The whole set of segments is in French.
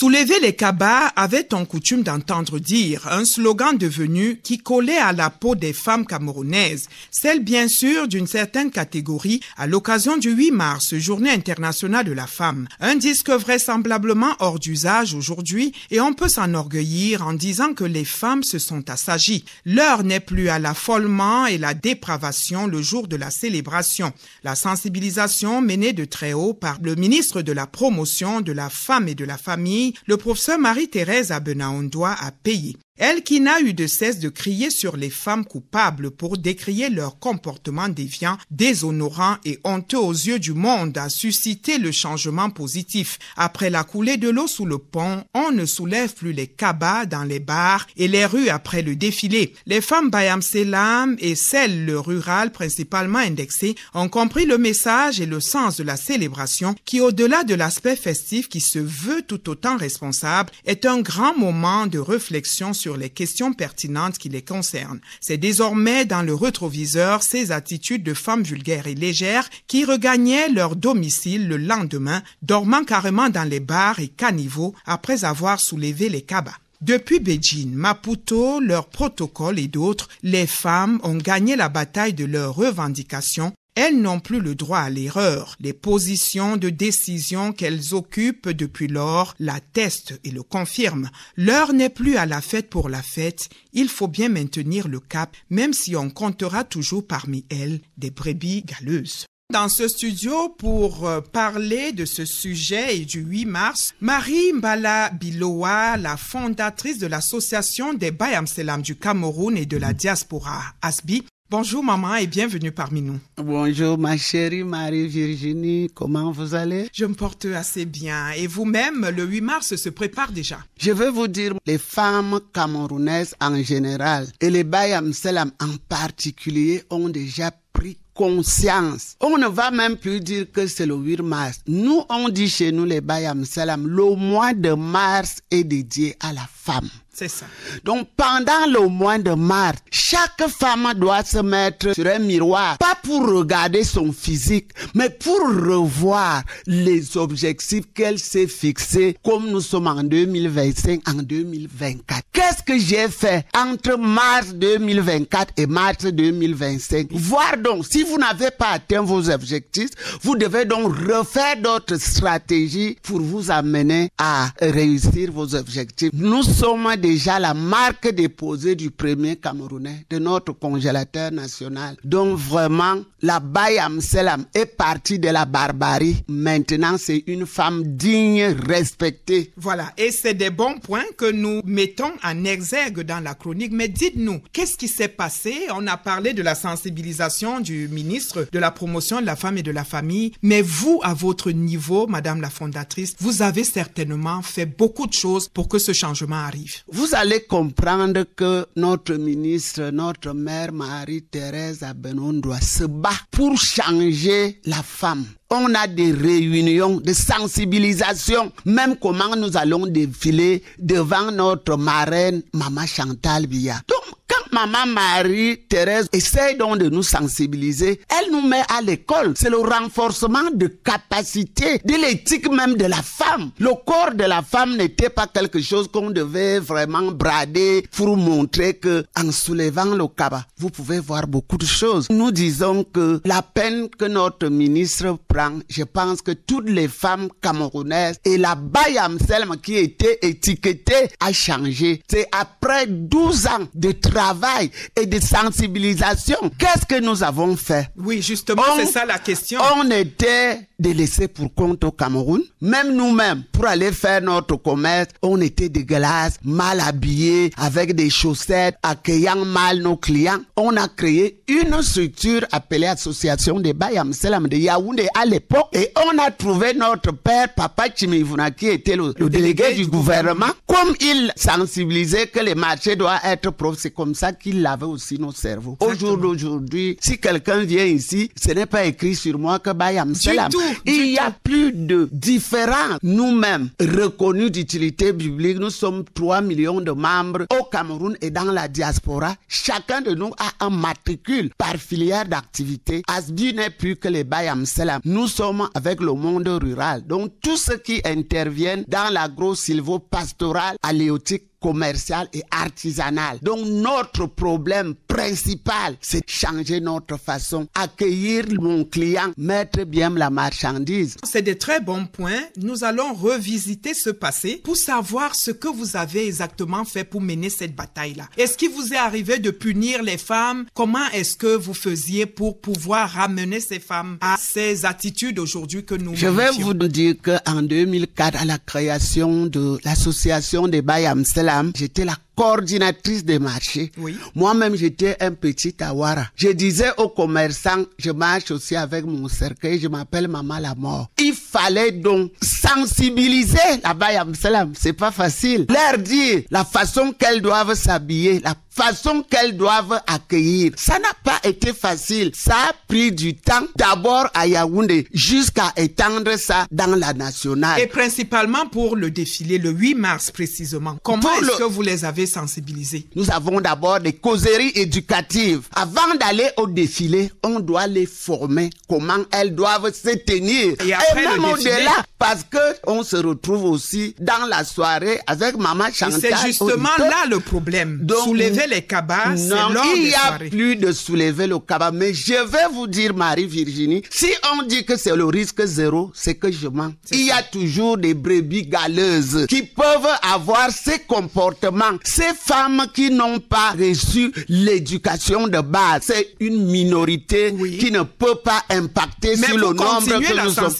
Soulever les cabas avait-on coutume d'entendre dire, un slogan devenu qui collait à la peau des femmes camerounaises, celle bien sûr d'une certaine catégorie à l'occasion du 8 mars, journée internationale de la femme. Un disque vraisemblablement hors d'usage aujourd'hui et on peut s'enorgueillir en disant que les femmes se sont assagies. L'heure n'est plus à l'affolement et la dépravation le jour de la célébration. La sensibilisation menée de très haut par le ministre de la Promotion de la Femme et de la Famille, le professeur Marie-Thérèse Abenaondoa a payé. Elle qui n'a eu de cesse de crier sur les femmes coupables pour décrier leur comportement déviant, déshonorant et honteux aux yeux du monde a suscité le changement positif. Après la coulée de l'eau sous le pont, on ne soulève plus les cabas dans les bars et les rues après le défilé. Les femmes Bayam Selam et celles rurales principalement indexées ont compris le message et le sens de la célébration qui, au-delà de l'aspect festif qui se veut tout autant responsable, est un grand moment de réflexion sur les questions pertinentes qui les concernent. C'est désormais dans le rétroviseur ces attitudes de femmes vulgaires et légères qui regagnaient leur domicile le lendemain, dormant carrément dans les bars et caniveaux après avoir soulevé les cabas. Depuis Beijing, Maputo, leur protocole et d'autres, les femmes ont gagné la bataille de leurs revendications. Elles n'ont plus le droit à l'erreur. Les positions de décision qu'elles occupent depuis lors l'attestent et le confirment. L'heure n'est plus à la fête pour la fête. Il faut bien maintenir le cap, même si on comptera toujours parmi elles des brebis galeuses. Dans ce studio, pour parler de ce sujet et du 8 mars, Marie Mbala Biloa, la fondatrice de l'association des Bayam Selam du Cameroun et de la diaspora ASBI. Bonjour maman et bienvenue parmi nous. Bonjour ma chérie Marie-Virginie, comment vous allez? Je me porte assez bien et vous-même, le 8 mars se prépare déjà. Je veux vous dire, les femmes camerounaises en général et les Bayam Selam en particulier ont déjà pris conscience. On ne va même plus dire que c'est le 8 mars. Nous, on dit chez nous les Bayam Selam, le mois de mars est dédié à la femme. C'est ça. Donc, pendant le mois de mars, chaque femme doit se mettre sur un miroir, pas pour regarder son physique, mais pour revoir les objectifs qu'elle s'est fixés, comme nous sommes en 2025, en 2024. Qu'est-ce que j'ai fait entre mars 2024 et mars 2025? Voir donc, si vous n'avez pas atteint vos objectifs, vous devez donc refaire d'autres stratégies pour vous amener à réussir vos objectifs. Nous sommes déjà la marque déposée du premier Camerounais, de notre congélateur national. Donc vraiment, la Bayam Selam est partie de la barbarie. Maintenant, c'est une femme digne, respectée. Voilà, et c'est des bons points que nous mettons en exergue dans la chronique. Mais dites-nous, qu'est-ce qui s'est passé? On a parlé de la sensibilisation du ministre de la Promotion de la Femme et de la Famille. Mais vous, à votre niveau, Madame la fondatrice, vous avez certainement fait beaucoup de choses pour que ce changement arrive. Vous allez comprendre que notre ministre, notre mère Marie-Thérèse Abenaondoa se bat pour changer la femme. On a des réunions de sensibilisation, même comment nous allons défiler devant notre marraine, Maman Chantal Biya. Donc, quand Maman Marie-Thérèse essaie donc de nous sensibiliser, elle nous met à l'école. C'est le renforcement de capacité, de l'éthique même de la femme. Le corps de la femme n'était pas quelque chose qu'on devait vraiment brader pour montrer que, en soulevant le cabas, vous pouvez voir beaucoup de choses. Nous disons que la peine que notre ministre prend, je pense que toutes les femmes camerounaises et la Bayam Selam qui était étiquetée a changé. C'est après 12 ans de travail et de sensibilisation. Qu'est-ce que nous avons fait? Oui, justement, c'est ça la question. On était délaissés pour compte au Cameroun. Même nous-mêmes, pour aller faire notre commerce, on était dégueulasses, mal habillés, avec des chaussettes, accueillant mal nos clients. On a créé une structure appelée Association des Bayam Selam de Yaoundé à l'époque et on a trouvé notre père, Papa Chimivuna, qui était le délégué du gouvernement. Comme il sensibilisait que les marchés doivent être propres, c'est comme ça ça qui lavait aussi nos cerveaux. Au jour d'aujourd'hui, si quelqu'un vient ici, ce n'est pas écrit sur moi que Bayam Salam. Il y a plus de différents, nous-mêmes, reconnus d'utilité publique. Nous sommes 3 millions de membres au Cameroun et dans la diaspora. Chacun de nous a un matricule par filière d'activité. Asbi n'est plus que les Bayam Salam. Nous sommes avec le monde rural. Donc, tous ceux qui interviennent dans l'agro-silvo-pastoral, aléotique, commercial et artisanal. Donc notre problème principal, c'est changer notre façon, accueillir mon client, mettre bien la marchandise. C'est de très bons points. Nous allons revisiter ce passé pour savoir ce que vous avez exactement fait pour mener cette bataille-là. Est-ce qu'il vous est arrivé de punir les femmes? Comment est-ce que vous faisiez pour pouvoir ramener ces femmes à ces attitudes aujourd'hui que nous Je vais vous dire qu'en 2004, à la création de l'association des Bayam Salam, j'étais la coordinatrice des marchés. Oui. Moi-même, j'étais un petit Awara. Je disais aux commerçants, je marche aussi avec mon cercueil, je m'appelle Maman la mort. Il fallait donc sensibiliser la Bayam Salam. C'est pas facile. Leur dire la façon qu'elles doivent s'habiller, la façon qu'elles doivent accueillir. Ça n'a pas été facile. Ça a pris du temps, d'abord à Yaoundé, jusqu'à étendre ça dans la nationale. Et principalement pour le défilé, le 8 mars précisément. Comment est-ce que vous les avez sensibilisés? Nous avons d'abord des causeries éducatives. Avant d'aller au défilé, on doit les former comment elles doivent se tenir. Et après même le défilé, au-delà, parce que on se retrouve aussi dans la soirée avec Maman Chantal. C'est justement là le problème. Donc, soulever les cabas, c'est lors des soirées. Il n'y a plus de soulever le cabas. Mais je vais vous dire, Marie-Virginie, si on dit que c'est le risque zéro, c'est que je mens. Il y a toujours des brebis galeuses qui peuvent avoir ces comportements. Ces femmes qui n'ont pas reçu l'éducation de base, c'est une minorité qui ne peut pas impacter sur le nombre que nous sommes.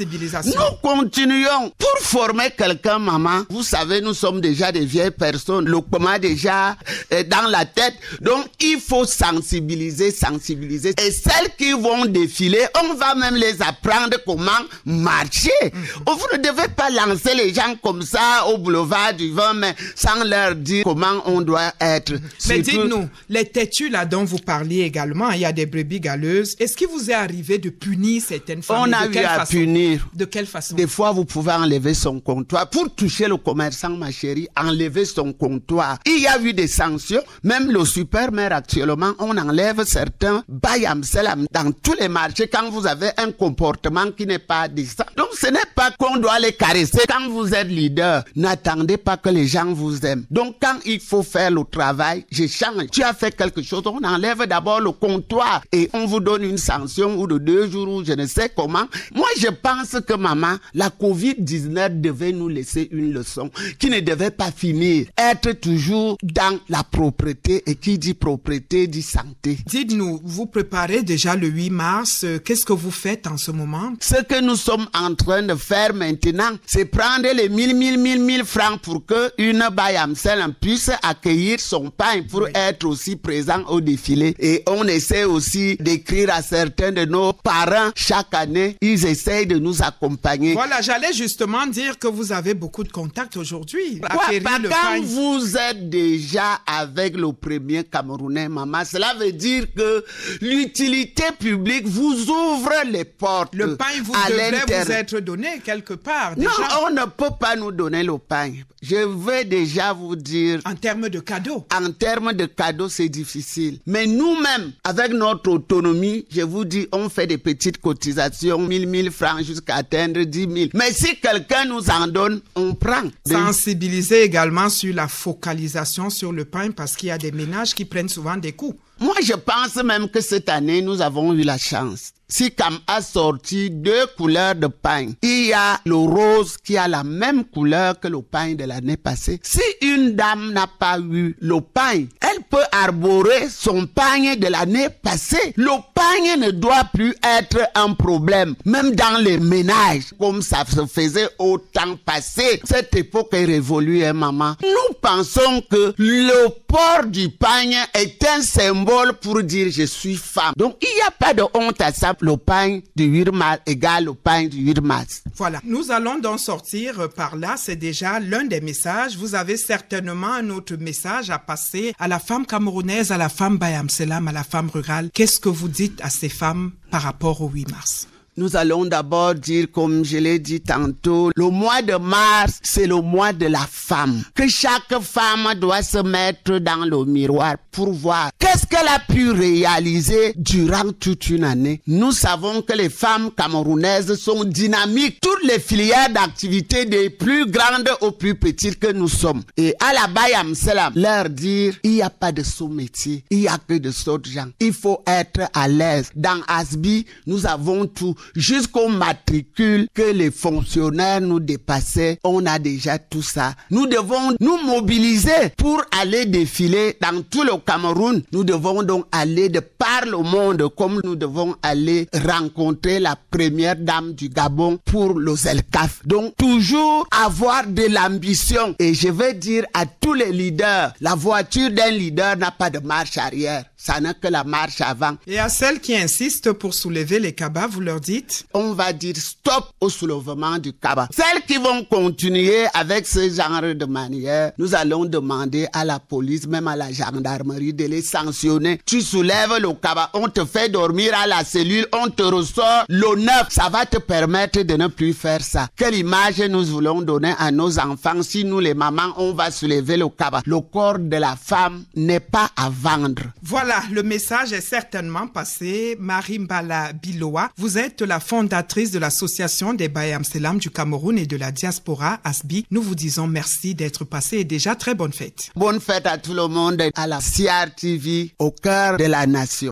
Nous continuons. Pour former quelqu'un, maman, vous savez, nous sommes déjà des vieilles personnes. Le coma déjà dans la tête. Donc, il faut sensibiliser. Et celles qui vont défiler, on va même les apprendre comment marcher. Vous ne devez pas lancer les gens comme ça au boulevard du 20 mai sans leur dire comment on doit être. Mais dites-nous, les têtus là dont vous parliez également, il y a des brebis galeuses. Est-ce qu'il vous est arrivé de punir certaines femmes? On a eu à punir. De quelle façon? Des fois, vous pouvez enlever son comptoir. Pour toucher le commerçant, ma chérie, enlever son comptoir. Il y a eu des sanctions. Même le super-maire actuellement, on enlève certains Bayam Salam dans tous les marchés quand vous avez un comportement qui n'est pas décent. Donc, ce n'est pas qu'on doit les caresser. Quand vous êtes leader, n'attendez pas que les gens vous aiment. Donc, quand il faut faire le travail, je change. Tu as fait quelque chose, on enlève d'abord le comptoir et on vous donne une sanction ou de 2 jours ou je ne sais comment. Moi, je pense que maman, la COVID-19 devait nous laisser une leçon qui ne devait pas finir. Être toujours dans la propreté, et qui dit propreté dit santé. Dites-nous, vous préparez déjà le 8 mars. Qu'est-ce que vous faites en ce moment? Ce que nous sommes en train de faire maintenant, c'est prendre les 1000 francs pour que une Bayam Salam puisse accueillir son pain pour être aussi présent au défilé. Et on essaie aussi d'écrire à certains de nos parents chaque année. Ils essayent de nous accompagner. Voilà, j'allais justement dire que vous avez beaucoup de contacts aujourd'hui. Quand vous êtes déjà avec le premier Camerounais, maman, cela veut dire que l'utilité publique vous ouvre les portes. Le pain devrait vous être donné quelque part. Déjà. Non, on ne peut pas nous donner le pain. Je vais déjà vous dire... En termes de cadeaux. En termes de cadeaux, c'est difficile. Mais nous-mêmes, avec notre autonomie, je vous dis, on fait des petites cotisations, 1000 francs jusqu'à atteindre 10 000. Mais si quelqu'un nous en donne, on prend. Sensibiliser également sur la focalisation sur le pain parce qu'il y a des ménages qui prennent souvent des coups. Moi, je pense même que cette année, nous avons eu la chance. SICAM a sorti 2 couleurs de pain. Il y a le rose qui a la même couleur que le pain de l'année passée. Si une dame n'a pas eu le pain, elle peut arborer son pain de l'année passée. Le pain ne doit plus être un problème, même dans les ménages, comme ça se faisait au temps passé. Cette époque est révolue, hein, maman. Nous pensons que le port du pagne est un symbole pour dire je suis femme. Donc il n'y a pas de honte à ça. Le pagne du 8 mars égale le pagne du 8 mars. Voilà, nous allons donc sortir par là. C'est déjà l'un des messages. Vous avez certainement un autre message à passer à la femme camerounaise, à la femme Bayam Selam, à la femme rurale. Qu'est-ce que vous dites à ces femmes par rapport au 8 mars? Nous allons d'abord dire, comme je l'ai dit tantôt, le mois de mars, c'est le mois de la femme. Que chaque femme doit se mettre dans le miroir pour voir qu'est-ce qu'elle a pu réaliser durant toute une année. Nous savons que les femmes camerounaises sont dynamiques. Toutes les filières d'activité, des plus grandes aux plus petites que nous sommes. Et à la Bayam Selam, leur dire, il n'y a pas de sous-métier, il n'y a que de sauts gens. Il faut être à l'aise. Dans Asbi, nous avons tout. Jusqu'au matricule que les fonctionnaires nous dépassaient, on a déjà tout ça. Nous devons nous mobiliser pour aller défiler dans tout le Cameroun. Nous devons donc aller de par le monde, comme nous devons aller rencontrer la première dame du Gabon pour le Zelkaf. Donc toujours avoir de l'ambition. Et je veux dire à tous les leaders, la voiture d'un leader n'a pas de marche arrière. Ça n'a que la marche avant. Et à celles qui insistent pour soulever les cabas, vous leur dites? On va dire stop au soulèvement du cabas. Celles qui vont continuer avec ce genre de manière, nous allons demander à la police, même à la gendarmerie, de les sanctionner. Tu soulèves le cabas, on te fait dormir à la cellule, on te ressort le 9. Ça va te permettre de ne plus faire ça. Quelle image nous voulons donner à nos enfants si nous les mamans, on va soulever le cabas? Le corps de la femme n'est pas à vendre. Voilà, le message est certainement passé. Marie Mbala Biloa, vous êtes la fondatrice de l'association des Bayam Selam du Cameroun et de la diaspora Asbi. Nous vous disons merci d'être passé et déjà très bonne fête. Bonne fête à tout le monde, à la CRTV, au cœur de la nation.